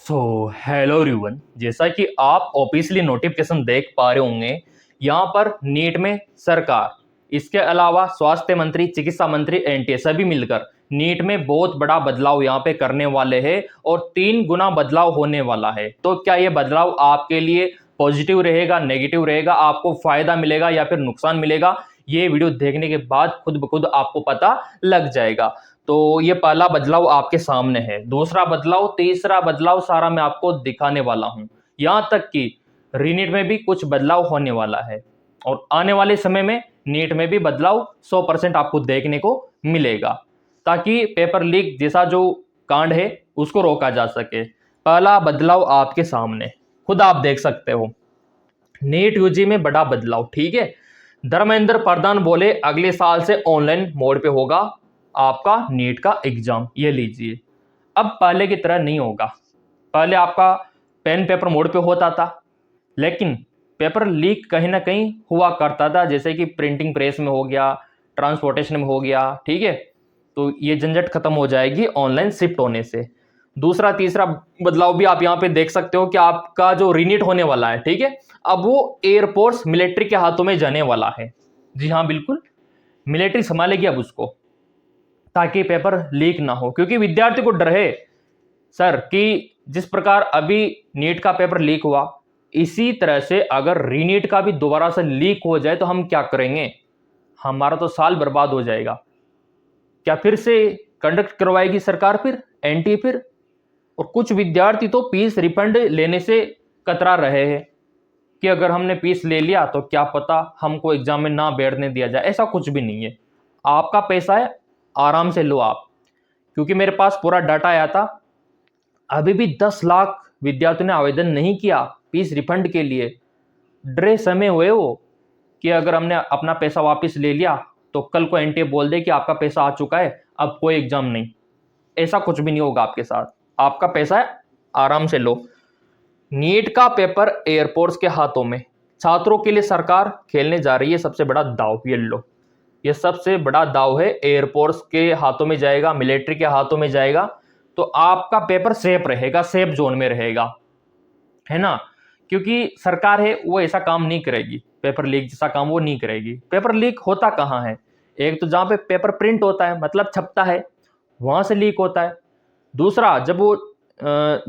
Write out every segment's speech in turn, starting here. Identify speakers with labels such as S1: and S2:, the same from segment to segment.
S1: Hello everyone, जैसा कि आप ऑफिशियली नोटिफिकेशन देख पा रहे होंगे, यहाँ पर नीट में सरकार, इसके अलावा स्वास्थ्य मंत्री, चिकित्सा मंत्री, एनटीए सभी मिलकर नीट में बहुत बड़ा बदलाव यहाँ पे करने वाले हैं और 3 गुना बदलाव होने वाला है। तो क्या ये बदलाव आपके लिए पॉजिटिव रहेगा, नेगेटिव रहेगा, आपको फायदा मिलेगा या फिर नुकसान मिलेगा, ये वीडियो देखने के बाद खुद ब खुद आपको पता लग जाएगा। तो ये पहला बदलाव आपके सामने है। दूसरा बदलाव, तीसरा बदलाव सारा मैं आपको दिखाने वाला हूं। यहां तक कि रीनीट में भी कुछ बदलाव होने वाला है और आने वाले समय में नीट में भी बदलाव 100% आपको देखने को मिलेगा, ताकि पेपर लीक जैसा जो कांड है उसको रोका जा सके। पहला बदलाव आपके सामने खुद आप देख सकते हो, नीट यूजी में बड़ा बदलाव। ठीक है, धर्मेंद्र प्रधान बोले अगले साल से ऑनलाइन मोड पे होगा आपका नीट का एग्जाम। ये लीजिए, अब पहले की तरह नहीं होगा। पहले आपका पेन पेपर मोड पे होता था, लेकिन पेपर लीक कहीं ना कहीं हुआ करता था, जैसे कि प्रिंटिंग प्रेस में हो गया, ट्रांसपोर्टेशन में हो गया। ठीक है, तो ये झंझट खत्म हो जाएगी ऑनलाइन शिफ्ट होने से। दूसरा तीसरा बदलाव भी आप यहाँ पे देख सकते हो कि आपका जो रीनीट होने वाला है, ठीक है, अब वो एयरफोर्स मिलिट्री के हाथों में जाने वाला है। जी हाँ, बिल्कुल, मिलिट्री संभालेगी अब उसको, ताकि पेपर लीक ना हो। क्योंकि विद्यार्थी को डर है सर कि जिस प्रकार अभी नीट का पेपर लीक हुआ, इसी तरह से अगर रीनीट का भी दोबारा से लीक हो जाए तो हम क्या करेंगे, हमारा तो साल बर्बाद हो जाएगा। क्या फिर से कंडक्ट करवाएगी सरकार, फिर एनटी फिर? और कुछ विद्यार्थी तो फीस रिफंड लेने से कतरा रहे हैं कि अगर हमने फीस ले लिया तो क्या पता हमको एग्जाम में ना बैठने दिया जाए। ऐसा कुछ भी नहीं है, आपका पैसा है, आराम से लो आप। क्योंकि मेरे पास पूरा डाटा आया था, अभी भी 10 लाख विद्यार्थियों ने आवेदन नहीं किया फीस रिफंड के लिए। डरे समय हुए वो कि अगर हमने अपना पैसा वापस ले लिया तो कल को एनटीए बोल दे कि आपका पैसा आ चुका है, अब कोई एग्जाम नहीं। ऐसा कुछ भी नहीं होगा आपके साथ, आपका पैसा है, आराम से लो। नीट का पेपर एयरफोर्स के हाथों में, छात्रों के लिए सरकार खेलने जा रही है सबसे बड़ा दाव। ये लो, ये सबसे बड़ा दाव है, एयरफोर्स के हाथों में जाएगा, मिलिट्री के हाथों में जाएगा, तो आपका पेपर सेफ रहेगा, सेफ जोन में रहेगा, है ना। क्योंकि सरकार है वो ऐसा काम नहीं करेगी, पेपर लीक जैसा काम वो नहीं करेगी। पेपर लीक होता कहाँ है, एक तो जहाँ पे पेपर प्रिंट होता है, मतलब छपता है, वहां से लीक होता है। दूसरा, जब वो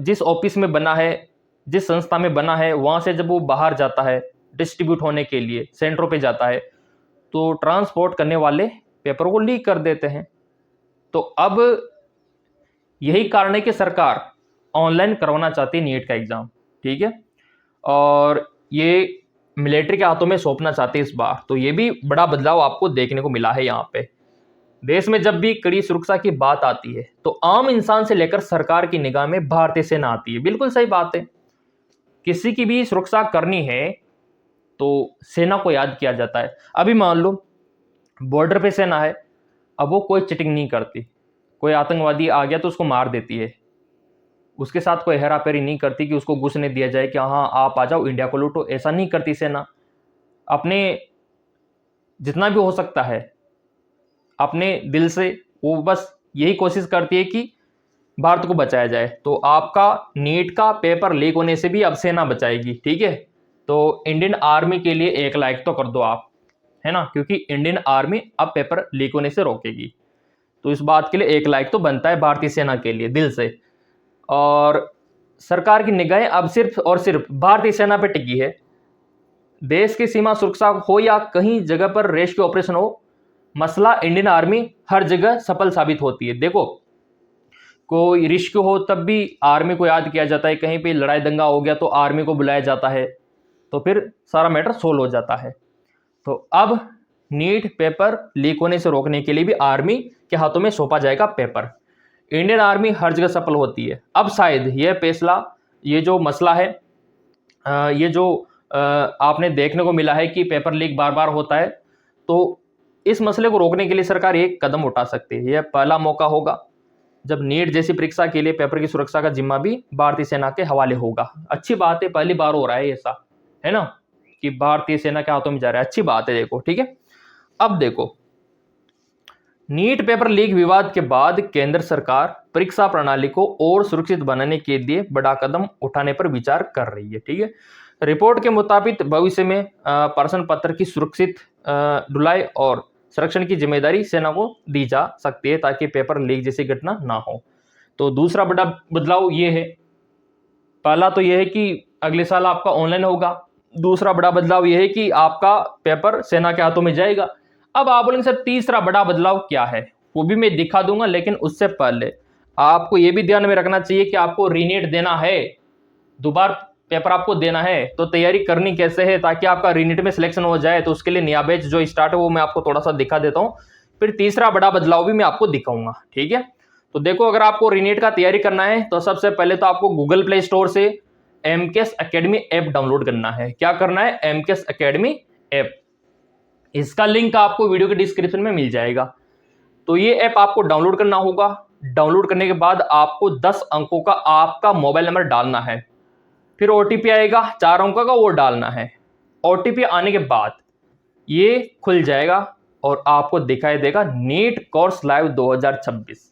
S1: जिस ऑफिस में बना है, जिस संस्था में बना है, वहां से जब वो बाहर जाता है डिस्ट्रीब्यूट होने के लिए, सेंटरों पे जाता है, तो ट्रांसपोर्ट करने वाले पेपर को लीक कर देते हैं। तो अब यही कारण है कि सरकार ऑनलाइन करवाना चाहती है नीट का एग्जाम। ठीक है, और ये मिलिट्री के हाथों में सौंपना चाहते हैं इस बार। तो ये भी बड़ा बदलाव आपको देखने को मिला है। यहाँ पे देश में जब भी कड़ी सुरक्षा की बात आती है तो आम इंसान से लेकर सरकार की निगाह में भारतीय सेना आती है। बिल्कुल सही बात है, किसी की भी सुरक्षा करनी है तो सेना को याद किया जाता है। अभी मान लो बॉर्डर पे सेना है, अब वो कोई चिटिंग नहीं करती, कोई आतंकवादी आ गया तो उसको मार देती है, उसके साथ कोई हेराफेरी नहीं करती कि उसको घुसने दिया जाए कि हाँ आप आ जाओ इंडिया को लूटो। ऐसा नहीं करती सेना। अपने जितना भी हो सकता है अपने दिल से वो बस यही कोशिश करती है कि भारत को बचाया जाए। तो आपका नीट का पेपर लीक होने से भी अब सेना बचाएगी। ठीक है, तो इंडियन आर्मी के लिए एक लाइक तो कर दो आप, है ना, क्योंकि इंडियन आर्मी अब पेपर लीक होने से रोकेगी। तो इस बात के लिए एक लाइक तो बनता है भारतीय सेना के लिए, दिल से। और सरकार की निगाहें अब सिर्फ और सिर्फ भारतीय सेना पे टिकी है। देश की सीमा सुरक्षा हो या कहीं जगह पर रेस्क्यू ऑपरेशन हो, मसला इंडियन आर्मी हर जगह सफल साबित होती है। देखो, कोई रेस्क्यू हो तब भी आर्मी को याद किया जाता है, कहीं पे लड़ाई दंगा हो गया तो आर्मी को बुलाया जाता है, तो फिर सारा मैटर सोल्व हो जाता है। तो अब नीट पेपर लीक होने से रोकने के लिए भी आर्मी के हाथों में सौंपा जाएगा पेपर। इंडियन आर्मी हर जगह सफल होती है। अब शायद यह फैसला, ये जो मसला है, ये जो आपने देखने को मिला है कि पेपर लीक बार बार होता है, तो इस मसले को रोकने के लिए सरकार एक कदम उठा सकती है। यह पहला मौका होगा जब नीट जैसी परीक्षा के लिए पेपर की सुरक्षा का जिम्मा भी भारतीय सेना के हवाले होगा। अच्छी बात है, पहली बार हो रहा है ऐसा, है ना, कि भारतीय सेना के हाथों में जा रहा है। अच्छी बात है। देखो, ठीक है, अब देखो, नीट पेपर लीक विवाद के बाद केंद्र सरकार परीक्षा प्रणाली को और सुरक्षित बनाने के लिए बड़ा कदम उठाने पर विचार कर रही है। ठीक है, रिपोर्ट के मुताबिक भविष्य में प्रश्न पत्र की सुरक्षित ढुलाई और संरक्षण की जिम्मेदारी सेना को दी जा सकती है ताकि पेपर लीक जैसी घटना ना हो। तो दूसरा बड़ा बदलाव ये है, पहला तो यह है कि अगले साल आपका ऑनलाइन होगा। दूसरा बड़ा बदलाव यह है कि आपका पेपर सेना के हाथों में जाएगा। अब आप बोलेंगे सर तीसरा बड़ा बदलाव क्या है, वो भी मैं दिखा दूंगा, लेकिन उससे पहले आपको यह भी ध्यान में रखना चाहिए कि आपको रीनीट देना है, दोबारा पेपर आपको देना है, तो तैयारी करनी कैसे है ताकि आपका रीनीट में सिलेक्शन हो जाए। तो उसके लिए नया बैच जो स्टार्ट है वो मैं आपको थोड़ा सा दिखा देता हूँ, फिर तीसरा बड़ा बदलाव भी मैं आपको दिखाऊंगा। ठीक है, तो देखो अगर आपको रीनीट का तैयारी करना है तो सबसे पहले तो आपको गूगल प्ले स्टोर से एमकेएस एकेडमी ऐप डाउनलोड करना है। क्या करना है, एमकेएस एकेडमी ऐप, इसका लिंक आपको वीडियो के डिस्क्रिप्शन में मिल जाएगा। तो ये ऐप आपको डाउनलोड करना होगा। डाउनलोड करने के बाद आपको 10 अंकों का आपका मोबाइल नंबर डालना है, फिर ओटीपी आएगा 4 अंकों का, वो डालना है। ओटीपी आने के बाद ये खुल जाएगा और आपको दिखाई देगा नीट कोर्स लाइव 2026।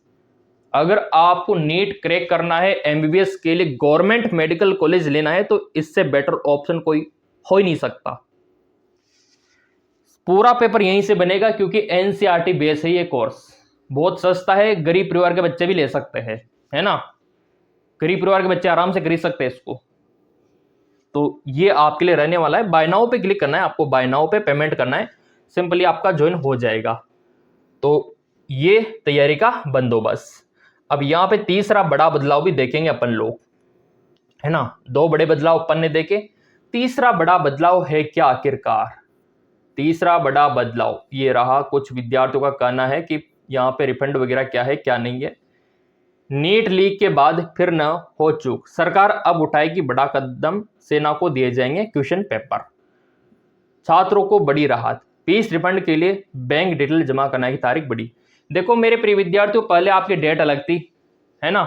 S1: अगर आपको नीट क्रैक करना है, एमबीबीएस के लिए गवर्नमेंट मेडिकल कॉलेज लेना है, तो इससे बेटर ऑप्शन कोई हो ही नहीं सकता। पूरा पेपर यहीं से बनेगा क्योंकि एनसीईआरटी बेस है ये कोर्स, बहुत सस्ता है, गरीब परिवार के बच्चे भी ले सकते हैं, है ना, गरीब परिवार के बच्चे आराम से खरीद सकते हैं इसको। तो ये आपके लिए रहने वाला है। बाय नाउ पे क्लिक करना है, आपको बाय नाउ पे पेमेंट करना है, सिंपली आपका ज्वाइन हो जाएगा। तो ये तैयारी का बंदोबस्त। अब यहाँ पे तीसरा बड़ा बदलाव भी देखेंगे अपन लोग, है ना, 2 बड़े बदलाव अपन ने देखे, तीसरा बड़ा बदलाव है क्या आखिरकार। तीसरा बड़ा बदलाव ये रहा, कुछ विद्यार्थियों का कहना है कि यहाँ पे रिफंड वगैरह क्या है क्या नहीं है। नीट लीक के बाद फिर न हो चूक, सरकार अब उठाएगी बड़ा कदम, सेना को दिए जाएंगे क्वेश्चन पेपर। छात्रों को बड़ी राहत, फीस रिफंड के लिए बैंक डिटेल जमा करने की तारीख बढ़ी। देखो मेरे प्रिय विद्यार्थियों, पहले आपकी डेट अलग थी, है ना,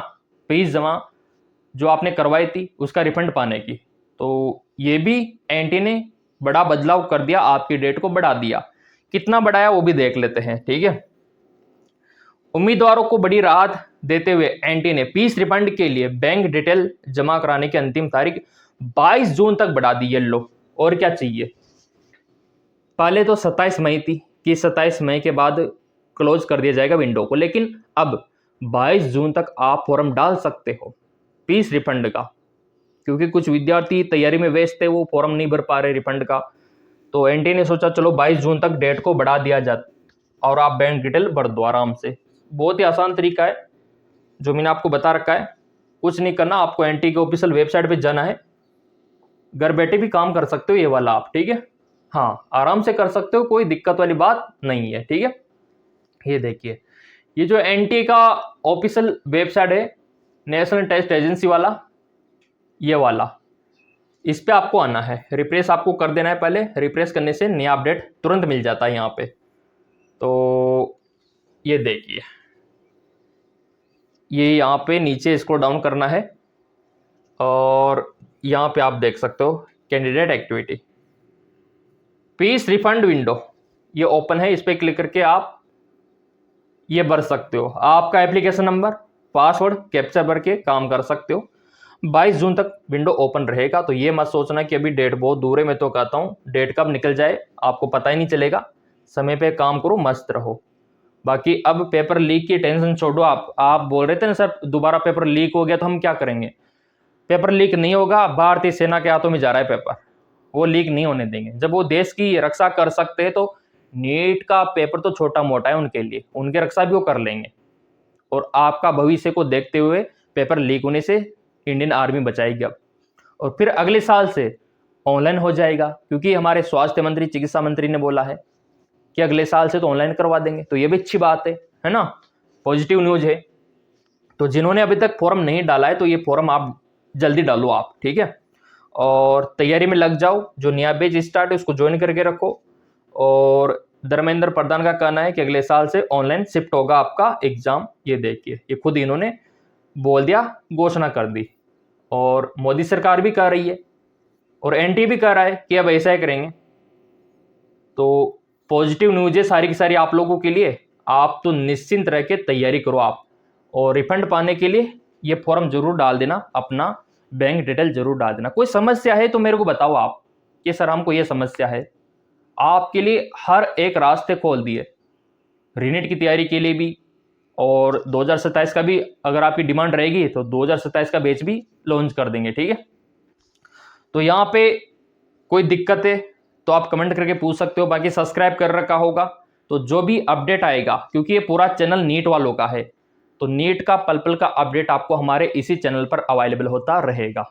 S1: फीस जमा जो आपने करवाई थी उसका रिफंड पाने की। तो ये भी एनटी ने बड़ा बदलाव कर दिया, आपकी डेट को बढ़ा दिया। कितना बढ़ाया वो भी देख लेते हैं। ठीक है, उम्मीदवारों को बड़ी राहत देते हुए एनटी ने फीस रिफंड के लिए बैंक डिटेल जमा कराने की अंतिम तारीख 22 जून तक बढ़ा दी है। लो, और क्या चाहिए। पहले तो 27 मई थी कि 27 मई के बाद क्लोज कर दिया जाएगा विंडो को, लेकिन अब 22 जून तक आप फॉर्म डाल सकते हो फीस रिफंड का, क्योंकि कुछ विद्यार्थी तैयारी में व्यस्त थे, वो फॉर्म नहीं भर पा रहे रिफंड का। तो एनटी ने सोचा चलो 22 जून तक डेट को बढ़ा दिया जाए और आप बैंक डिटेल भर दो आराम से। बहुत ही आसान तरीका है जो मैंने आपको बता रखा है। कुछ नहीं करना, आपको एनटी के ऑफिशियल वेबसाइट पे जाना है, घर बैठे भी काम कर सकते हो ये वाला आप। ठीक है, हाँ आराम से कर सकते हो, कोई दिक्कत वाली बात नहीं है। ठीक है, ये देखिए, ये जो एनटी का ऑफिशियल वेबसाइट है, नेशनल टेस्ट एजेंसी वाला, ये वाला, इस पे आपको आना है, रिफ्रेश आपको कर देना है। पहले रिफ्रेश करने से नया अपडेट तुरंत मिल जाता है यहाँ पे। तो ये देखिए, ये यहाँ पे नीचे स्क्रॉल डाउन करना है और यहाँ पे आप देख सकते हो candidate activity, fees refund window ये ओपन है, इस पर क्लिक करके आप ये भर सकते हो। आपका एप्लीकेशन नंबर, पासवर्ड, कैप्चा भर के काम कर सकते हो। 22 जून तक विंडो ओपन रहेगा। तो ये मत सोचना कि अभी डेट बहुत दूर है, मैं तो कहता हूँ डेट कब निकल जाए आपको पता ही नहीं चलेगा। समय पे काम करो, मस्त रहो। बाकी अब पेपर लीक की टेंशन छोड़ो। आप बोल रहे थे ना सर दोबारा पेपर लीक हो गया तो हम क्या करेंगे। पेपर लीक नहीं होगा, भारतीय सेना के हाथों में जा रहा है पेपर, वो लीक नहीं होने देंगे। जब वो देश की रक्षा कर सकते हैं तो नीट का पेपर तो छोटा मोटा है उनके लिए, उनकी रक्षा भी वो कर लेंगे। और आपका भविष्य को देखते हुए पेपर लीक होने से इंडियन आर्मी बचाएगी अब। और फिर अगले साल से ऑनलाइन हो जाएगा, क्योंकि हमारे स्वास्थ्य मंत्री, चिकित्सा मंत्री ने बोला है कि अगले साल से तो ऑनलाइन करवा देंगे। तो ये भी अच्छी बात है ना, पॉजिटिव न्यूज है। तो जिन्होंने अभी तक फॉर्म नहीं डाला है तो ये फॉर्म आप जल्दी डालो आप। ठीक है, और तैयारी में लग जाओ। जो नया बैच स्टार्ट है उसको ज्वाइन करके रखो। और धर्मेंद्र प्रधान का कहना है कि अगले साल से ऑनलाइन शिफ्ट होगा आपका एग्जाम। ये देखिए, ये खुद इन्होंने बोल दिया, घोषणा कर दी। और मोदी सरकार भी कह रही है और एनटी भी कह रहा है कि अब ऐसा ही करेंगे। तो पॉजिटिव न्यूज है सारी की सारी आप लोगों के लिए। आप तो निश्चिंत रह के तैयारी करो आप। और रिफंड पाने के लिए ये फॉर्म जरूर डाल देना, अपना बैंक डिटेल जरूर डाल देना। कोई समस्या है तो मेरे को बताओ आप कि सर हमको ये समस्या है। आपके लिए हर एक रास्ते खोल दिए, रीनीट की तैयारी के लिए भी, और 2027 का भी अगर आपकी डिमांड रहेगी तो 2027 का बैच भी लॉन्च कर देंगे, ठीक है। तो यहाँ पे कोई दिक्कत है तो आप कमेंट करके पूछ सकते हो, बाकी सब्सक्राइब कर रखा होगा तो जो भी अपडेट आएगा, क्योंकि ये पूरा चैनल नीट वालों का है, तो नीट का पल पल का अपडेट आपको हमारे इसी चैनल पर अवेलेबल होता रहेगा।